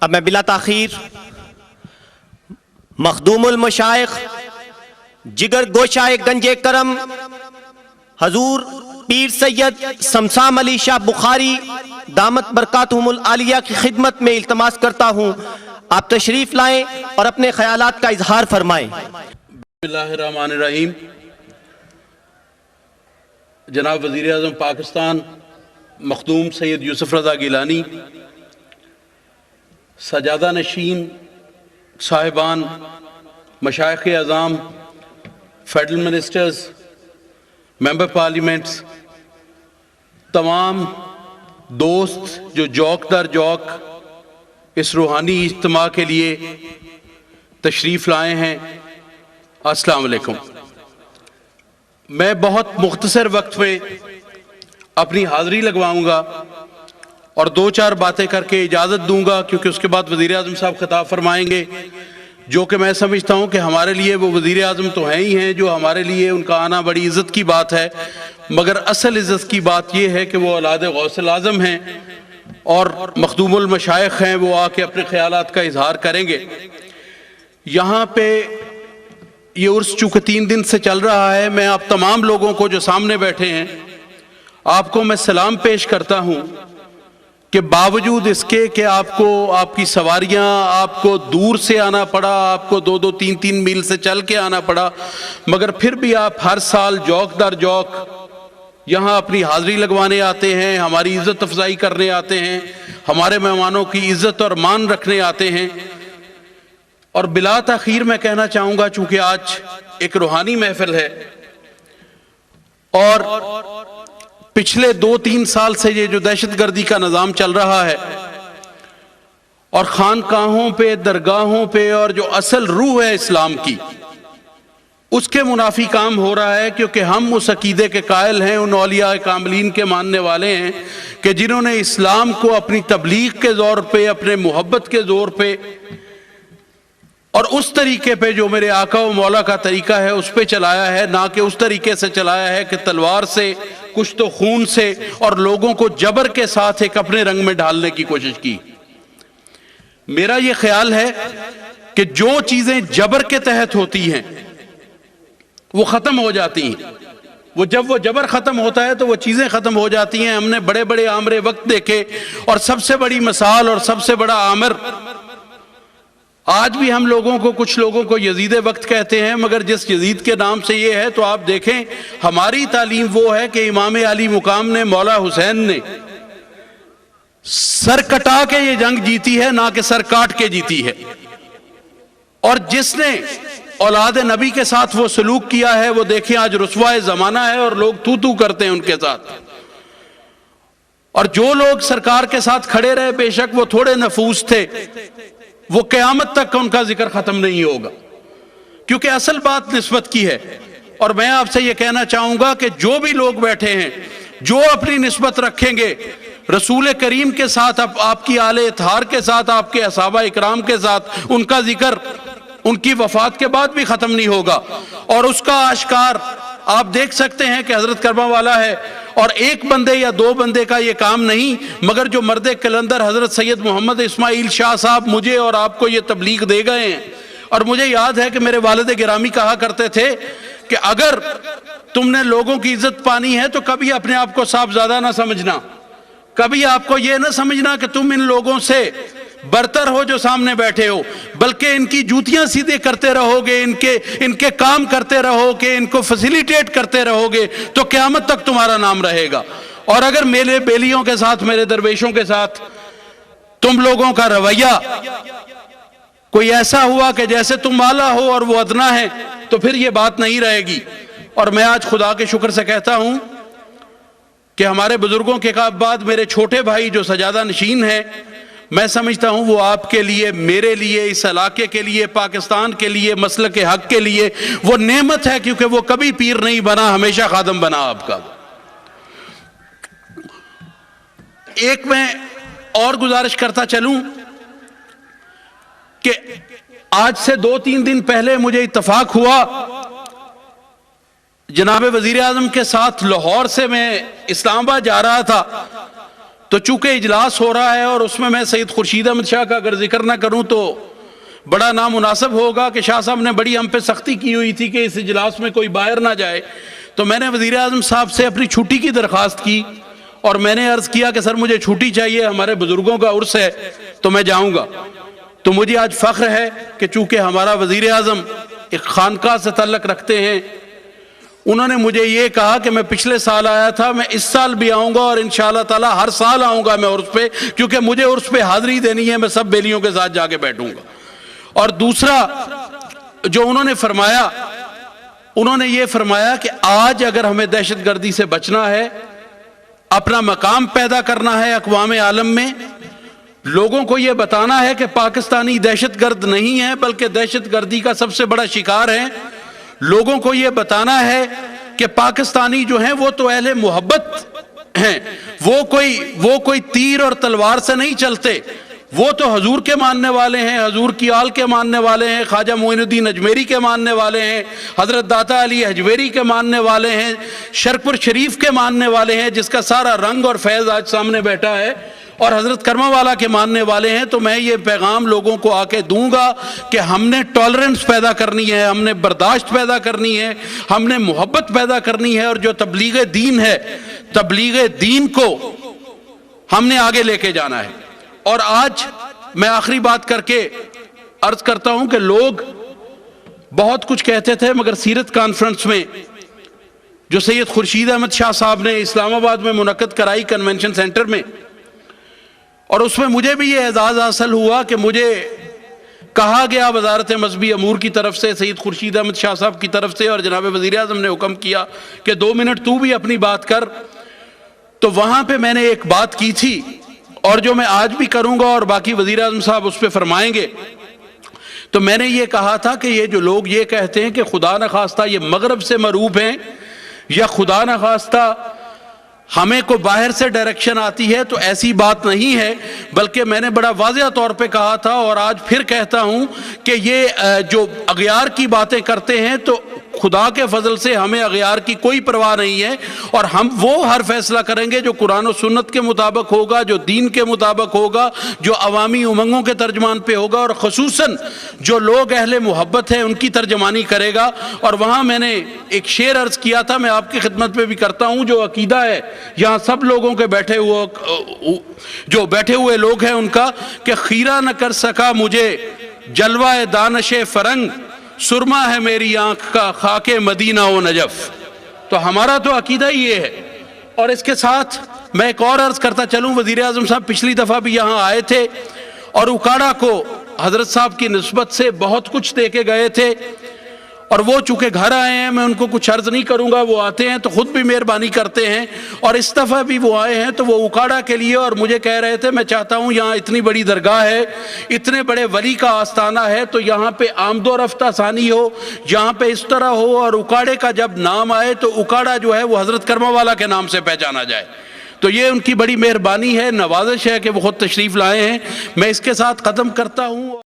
اب میں بلا تاخیر مخدوم المشائخ جگر گوشائے گنج کرم حضور پیر سید سمسام علی شاہ بخاری دامت برکاتہم العالیہ کی خدمت میں التماس کرتا ہوں آپ تشریف لائیں اور اپنے خیالات کا اظہار فرمائیں۔ بسم اللہ الرحمن الرحیم۔ جناب وزیر اعظم پاکستان مخدوم سید یوسف رضا گیلانی، سجادہ نشین صاحبان، مشائخ اعظام، فیڈرل منسٹرز، ممبر پارلیمنٹس، تمام دوست جو جوک در جوک اس روحانی اجتماع کے لیے تشریف لائے ہیں، السلام علیکم۔ میں بہت مختصر وقت میں اپنی حاضری لگواؤں گا اور دو چار باتیں کر کے اجازت دوں گا، کیونکہ اس کے بعد وزیر اعظم صاحب خطاب فرمائیں گے، جو کہ میں سمجھتا ہوں کہ ہمارے لیے وہ وزیر اعظم تو ہیں ہی ہیں، جو ہمارے لیے ان کا آنا بڑی عزت کی بات ہے، مگر اصل عزت کی بات یہ ہے کہ وہ اولاد غوث الاعظم ہیں اور مخدوم المشائخ ہیں، وہ آ کے اپنے خیالات کا اظہار کریں گے۔ یہاں پہ یہ عرس چونکہ 3 دن سے چل رہا ہے، میں آپ تمام لوگوں کو جو سامنے بیٹھے ہیں آپ کو میں سلام پیش کرتا ہوں کہ باوجود اس کے کہ آپ کی سواریاں، آپ کو دور سے آنا پڑا، آپ کو 2-2 3-3 میل سے چل کے آنا پڑا، مگر پھر بھی آپ ہر سال جوک در جوک یہاں اپنی حاضری لگوانے آتے ہیں، ہماری عزت افزائی کرنے آتے ہیں، ہمارے مہمانوں کی عزت اور مان رکھنے آتے ہیں۔ اور بلا تاخیر میں کہنا چاہوں گا، چونکہ آج ایک روحانی محفل ہے اور پچھلے 2-3 سال سے یہ جو دہشت گردی کا نظام چل رہا ہے اور خانقاہوں پہ، درگاہوں پہ، اور جو اصل روح ہے اسلام کی، اس کے منافی کام ہو رہا ہے، کیونکہ ہم اس عقیدے کے قائل ہیں، ان اولیاء کاملین کے ماننے والے ہیں کہ جنہوں نے اسلام کو اپنی تبلیغ کے زور پہ، اپنے محبت کے زور پہ اور اس طریقے پہ جو میرے آقا و مولا کا طریقہ ہے اس پہ چلایا ہے، نہ کہ اس طریقے سے چلایا ہے کہ تلوار سے، کچھ تو خون سے، اور لوگوں کو جبر کے ساتھ ایک اپنے رنگ میں ڈھالنے کی کوشش کی۔ میرا یہ خیال ہے کہ جو چیزیں جبر کے تحت ہوتی ہیں وہ ختم ہو جاتی ہیں، جب وہ جبر ختم ہوتا ہے تو وہ چیزیں ختم ہو جاتی ہیں۔ ہم نے بڑے بڑے آمر وقت دیکھے، اور سب سے بڑی مثال اور سب سے بڑا آمر، آج بھی ہم لوگوں کو، کچھ لوگوں کو یزید وقت کہتے ہیں، مگر جس یزید کے نام سے یہ ہے تو آپ دیکھیں ہماری تعلیم وہ ہے کہ امام علی مقام نے، مولا حسین نے سر کٹا کے یہ جنگ جیتی ہے، نہ کہ سر کاٹ کے جیتی ہے۔ اور جس نے اولاد نبی کے ساتھ وہ سلوک کیا ہے، وہ دیکھیں آج رسوائے زمانہ ہے اور لوگ تو کرتے ہیں ان کے ساتھ۔ اور جو لوگ سرکار کے ساتھ کھڑے رہے، بے شک وہ تھوڑے نفوس تھے، وہ قیامت تک ان کا ذکر ختم نہیں ہوگا، کیونکہ اصل بات نسبت کی ہے۔ اور میں آپ سے یہ کہنا چاہوں گا کہ جو بھی لوگ بیٹھے ہیں، جو اپنی نسبت رکھیں گے رسول کریم کے ساتھ، آپ کی آل اطہار کے ساتھ، آپ کے صحابہ اکرام کے ساتھ، ان کا ذکر ان کی وفات کے بعد بھی ختم نہیں ہوگا۔ اور اس کا آشکار آپ دیکھ سکتے ہیں کہ حضرت کرما والا ہے، اور ایک بندے یا 2 بندے کا یہ کام نہیں، مگر جو مرد کلندر حضرت سید محمد اسماعیل شاہ صاحب مجھے اور آپ کو یہ تبلیغ دے گئے ہیں۔ اور مجھے یاد ہے کہ میرے والد گرامی کہا کرتے تھے کہ اگر تم نے لوگوں کی عزت پانی ہے تو کبھی اپنے آپ کو صاحبزادہ نہ سمجھنا، کبھی آپ کو یہ نہ سمجھنا کہ تم ان لوگوں سے برتر ہو جو سامنے بیٹھے ہو، بلکہ ان کی جوتیاں سیدھے کرتے رہو گے، ان کے کام کرتے رہو گے، ان کو فیسیلیٹیٹ کرتے رہو گے تو قیامت تک تمہارا نام رہے گا۔ اور اگر میرے بیلیوں کے ساتھ، میرے درویشوں کے ساتھ تم لوگوں کا رویہ کوئی ایسا ہوا کہ جیسے تم اعلیٰ ہو اور وہ ادنا ہے، تو پھر یہ بات نہیں رہے گی۔ اور میں آج خدا کے شکر سے کہتا ہوں کہ ہمارے بزرگوں کے بعد میرے چھوٹے بھائی جو سجادہ نشین ہیں، میں سمجھتا ہوں وہ آپ کے لیے، میرے لیے، اس علاقے کے لیے، پاکستان کے لیے، مسلک حق کے لیے وہ نعمت ہے، کیونکہ وہ کبھی پیر نہیں بنا، ہمیشہ خادم بنا آپ کا۔ ایک میں اور گزارش کرتا چلوں کہ آج سے 2-3 دن پہلے مجھے اتفاق ہوا، جناب وزیر اعظم کے ساتھ لاہور سے میں اسلام آباد جا رہا تھا تو چونکہ اجلاس ہو رہا ہے اور اس میں سید خورشید احمد شاہ کا اگر ذکر نہ کروں تو بڑا نامناسب ہوگا کہ شاہ صاحب نے بڑی ہم پہ سختی کی ہوئی تھی کہ اس اجلاس میں کوئی باہر نہ جائے. تو میں نے وزیر اعظم صاحب سے اپنی چھٹی کی درخواست کی اور میں نے عرض کیا کہ سر مجھے چھٹی چاہیے, ہمارے بزرگوں کا عرس ہے تو میں جاؤں گا. تو مجھے آج فخر ہے کہ چونکہ ہمارا وزیر اعظم ایک خانقاہ سے تعلق رکھتے ہیں, انہوں نے مجھے یہ کہا کہ میں پچھلے سال آیا تھا, میں اس سال بھی آؤں گا اور انشاءاللہ تعالی ہر سال آؤں گا میں عرس پہ, کیونکہ مجھے عرس پہ حاضری دینی ہے, میں سب بیلیوں کے ساتھ جا کے بیٹھوں گا. اور دوسرا جو انہوں نے فرمایا, انہوں نے یہ فرمایا کہ آج اگر ہمیں دہشت گردی سے بچنا ہے, اپنا مقام پیدا کرنا ہے اقوام عالم میں, لوگوں کو یہ بتانا ہے کہ پاکستانی دہشت گرد نہیں ہے بلکہ دہشت گردی کا سب سے بڑا شکار ہے, لوگوں کو یہ بتانا ہے کہ پاکستانی جو ہیں وہ تو اہل محبت ہیں, وہ کوئی تیر اور تلوار سے نہیں چلتے, وہ تو حضور کے ماننے والے ہیں, حضور کی آل کے ماننے والے ہیں, خواجہ معین الدین اجمیری کے ماننے والے ہیں, حضرت داتا علی حجویری کے ماننے والے ہیں, شرکپور شریف کے ماننے والے ہیں جس کا سارا رنگ اور فیض آج سامنے بیٹھا ہے, اور حضرت کرما والا کے ماننے والے ہیں. تو میں یہ پیغام لوگوں کو آ کے دوں گا کہ ہم نے ٹالرنس پیدا کرنی ہے, ہم نے برداشت پیدا کرنی ہے, ہم نے محبت پیدا کرنی ہے, اور جو تبلیغ دین ہے, تبلیغ دین کو ہم نے آگے لے کے جانا ہے. اور آج میں آخری بات کر کے عرض کرتا ہوں کہ لوگ بہت کچھ کہتے تھے, مگر سیرت کانفرنس میں جو سید خورشید احمد شاہ صاحب نے اسلام آباد میں منعقد کرائی کنونشن سینٹر میں, اور اس میں مجھے بھی یہ اعزاز حاصل ہوا کہ مجھے کہا گیا وزارت مذہبی امور کی طرف سے, سید خورشید احمد شاہ صاحب کی طرف سے, اور جناب وزیر اعظم نے حکم کیا کہ 2 منٹ تو بھی اپنی بات کر. تو وہاں پہ میں نے ایک بات کی تھی اور جو میں آج بھی کروں گا اور باقی وزیر اعظم صاحب اس پہ فرمائیں گے. تو میں نے یہ کہا تھا کہ یہ جو لوگ یہ کہتے ہیں کہ خدا نخواستہ یہ مغرب سے مروب ہیں یا خدا نخواستہ ہمیں کو باہر سے ڈائریکشن آتی ہے, تو ایسی بات نہیں ہے, بلکہ میں نے بڑا واضح طور پہ کہا تھا اور آج پھر کہتا ہوں کہ یہ جو اغیار کی باتیں کرتے ہیں تو خدا کے فضل سے ہمیں اغیار کی کوئی پرواہ نہیں ہے, اور ہم وہ ہر فیصلہ کریں گے جو قرآن و سنت کے مطابق ہوگا, جو دین کے مطابق ہوگا, جو عوامی امنگوں کے ترجمان پہ ہوگا, اور خصوصاً جو لوگ اہل محبت ہیں ان کی ترجمانی کرے گا. اور وہاں میں نے ایک شعر عرض کیا تھا, میں آپ کی خدمت پہ بھی کرتا ہوں, جو عقیدہ ہے یہاں سب لوگوں کے جو بیٹھے ہوئے لوگ ہیں ان کا, کہ خیرہ نہ کر سکا مجھے جلوہ دانش فرنگ, سرما ہے میری آنکھ کا خاک مدینہ و نجف. تو ہمارا تو عقیدہ ہی یہ ہے. اور اس کے ساتھ میں ایک اور عرض کرتا چلوں, وزیر اعظم صاحب پچھلی دفعہ بھی یہاں آئے تھے اور اکاڑا کو حضرت صاحب کی نسبت سے بہت کچھ دے کے گئے تھے, اور وہ چونکہ گھر آئے ہیں میں ان کو کچھ عرض نہیں کروں گا, وہ آتے ہیں تو خود بھی مہربانی کرتے ہیں, اور اس دفعہ بھی وہ آئے ہیں تو وہ اکاڑا کے لیے, اور مجھے کہہ رہے تھے میں چاہتا ہوں یہاں اتنی بڑی درگاہ ہے, اتنے بڑے ولی کا آستانہ ہے, تو یہاں پہ آمد و رفت آسانی ہو, یہاں پہ اس طرح ہو, اور اکاڑے کا جب نام آئے تو اکاڑا جو ہے وہ حضرت کرما والا کے نام سے پہچانا جائے. تو یہ ان کی بڑی مہربانی ہے, نوازش ہے کہ وہ خود تشریف لائے ہیں. میں اس کے ساتھ ختم کرتا ہوں.